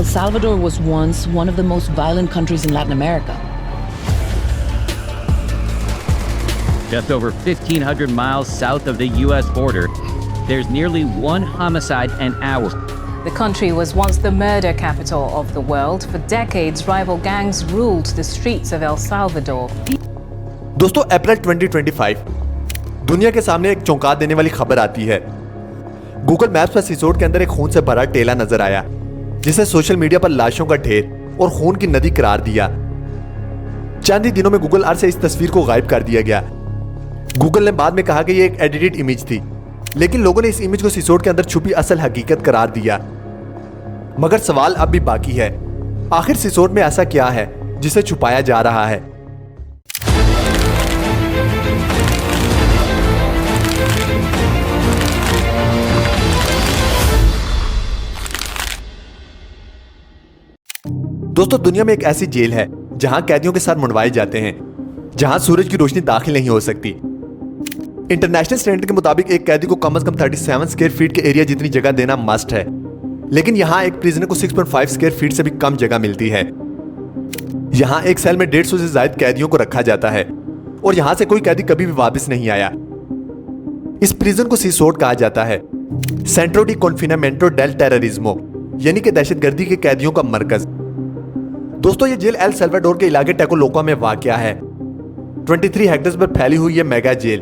El Salvador was once one of the most violent countries in Latin America. Just over 1,500 miles south of the U.S. border, there's nearly one homicide an hour. The country was once the murder capital of the world. For decades, rival gangs ruled the streets of El Salvador. दोस्तों, अप्रैल 2025 दुनिया के सामने एक चौंका देने वाली खबर आती है। गूगल मैप्स पर सिसोट के अंदर एक खून से भरा टेला नजर आया, जिसे सोशल मीडिया पर लाशों का ढेर और खून की नदी करार दिया। चंद ही दिनों में गूगल अर्थ से इस तस्वीर को गायब कर दिया गया। गूगल ने बाद में कहा कि यह एक एडिटेड इमेज थी, लेकिन लोगों ने इस इमेज को सिसोट के अंदर छुपी असल हकीकत करार दिया। मगर सवाल अब भी बाकी है, आखिर सिसोट में ऐसा क्या है जिसे छुपाया जा रहा है? दोस्तों, दुनिया में एक ऐसी जेल है जहां कैदियों के साथ मुंडवाए जाते हैं, जहां सूरज की रोशनी दाखिल नहीं हो सकती। इंटरनेशनल स्टैंडर्ड के मुताबिक एक कैदी को कम से कम 37 स्क्वायर फीट के एरिया जितनी जगह देना मस्ट है, लेकिन यहां एक प्रिजनर को 6.5 स्क्वायर फीट से भी कम जगह मिलती है। यहां एक सेल में 150 से ज्यादा कैदियों को रखा जाता है और यहां से कोई कैदी कभी भी वापस नहीं आया। इस प्रिजन को सिसोट कहा जाता है, सेंट्रो डी कॉन्फिनामेंटो डेल टेररिज्मो, यानी कि दहशतगर्दी के कैदियों का मरकज। दोस्तों, ये जेल एल सल्वाडोर के इलाके टेकोलोका में वाक़या है। 23 हेक्टेयर्स पर फैली हुई यह मेगा जेल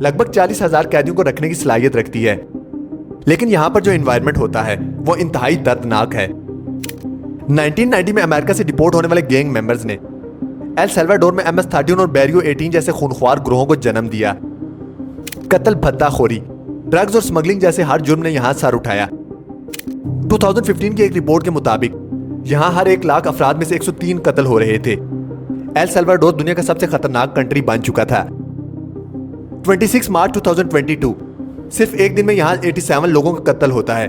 लगभग 40,000 कैदियों को रखने की सलाहियत रखती है, लेकिन यहां पर जो एनवायरनमेंट होता है वो इंतहाई दर्दनाक है। 1990 में अमेरिका से डिपोर्ट होने वाले गैंग मेंबर्स ने एल सल्वाडोर में MS-13 और बैरियो 18 जैसे खूनख्वार ग्रोहों को जन्म दिया। कत्ल, भत्ताखोरी, ड्रग्स और स्मगलिंग जैसे हर जुर्म ने यहां सर उठाया। 2015 की एक रिपोर्ट के मुताबिक यहां हर 1 लाख अफराद में से 103 कत्ल हो रहे थे। एल सल्वाडोर दुनिया का सबसे खतरनाक कंट्री बन चुका था। 26 मार्च 2022 सिर्फ एक दिन में यहां 87 लोगों का कत्ल होता है,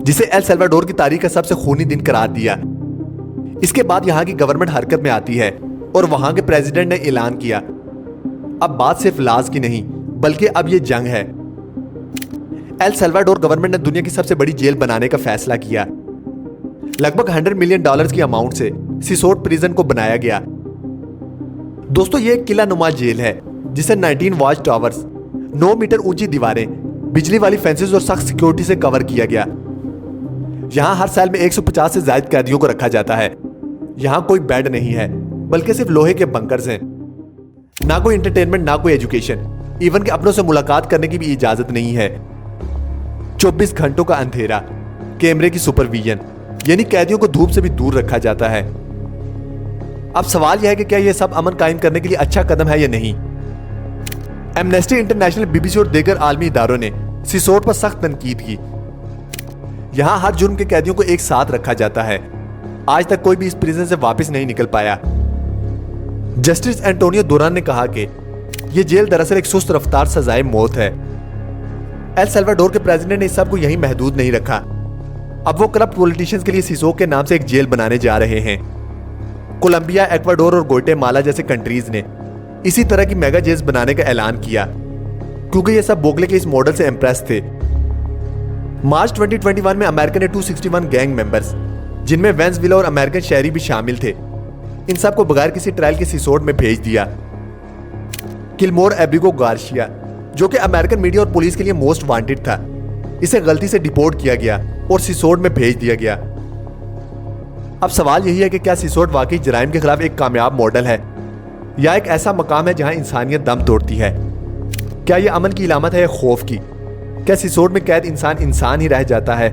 जिसे एल सल्वाडोर की तारीख का सबसे खूनी दिन करार दिया। इसके बाद यहां की गवर्नमेंट हरकत में आती है और वहां के प्रेसिडेंट ने ऐलान किया, अब बात सिर्फ लाश की नहीं बल्कि अब यह जंग है। एल सल्वाडोर गवर्नमेंट ने दुनिया की सबसे बड़ी जेल बनाने का फैसला किया। लगभग $100 मिलियन की अमाउंट से सिसोट प्रिजन को बनाया गया। दोस्तों, ये एक किला नुमा जेल है जिसे 19 वॉच टावर्स, 9 मीटर ऊंची दीवारें, बिजली वाली फेंसेस और सख्त सिक्योरिटी से कवर किया गया। यहां हर सेल में 150 से ज्यादा कैदियों को रखा जाता है। यहां कोई बेड नहीं है बल्कि सिर्फ लोहे के बंकर्स हैं। ना कोई एंटरटेनमेंट, ना कोई एजुकेशन, इवन के अपनों से मुलाकात करने की भी इजाजत नहीं है। 24 घंटों का अंधेरा, कैमरे की सुपरविजन, यानी कैदियों को धूप से भी दूर रखा जाता है। अब सवाल यह है कि क्या यह सब अमन कायम करने के लिए अच्छा कदम है या नहीं? एमनेस्टी इंटरनेशनल, BBC और दीगर आलमी इदारों ने सिसोट पर सख्त तनकीद की। यहां हर जुर्म के कैदियों को एक साथ रखा जाता है। आज तक कोई भी इस प्रिजन से वापस नहीं निकल पाया। जस्टिस एंटोनियो दुरान ने कहा कि यह जेल दरअसल एक सुस्त रफ्तार सजाए मौत है। एल सल्वाडोर के प्रेसिडेंट ने इस सब को यहीं महदूद नहीं रखा। अब वो करप्ट पॉलिटिशियंस के लिए सिसोट के नाम से एक जेल बनाने जा रहे हैं। कोलंबिया, इक्वाडोर और ग्वाटेमाला जैसे कंट्रीज ने इसी तरह की मेगा जेल्स बनाने का ऐलान किया, क्योंकि ये सब बोगले के इस मॉडल से इंप्रेस थे। मार्च 2021 में अमेरिका ने 261 गैंग मेंबर्स, जिनमें वेनेजुएला और अमेरिकन शहरी भी शामिल थे, इन सब को बगैर किसी ट्रायल के सिसोट में भेज दिया। किलमोर एब्रिगो गार्शिया, जो कि अमेरिकन मीडिया और पुलिस के लिए मोस्ट वांटेड था, इसे गलती से डिपोर्ट किया गया और सिसोट में भेज दिया गया। अब सवाल यही है कि क्या सिसोट वाकई जराइम के खिलाफ एक कामयाब मॉडल है या एक ऐसा मकाम है जहां इंसानियत दम तोड़ती है? क्या यह अमन की इलामत है या खौफ की? क्या सिसोट में कैद इंसान इंसान ही रह जाता है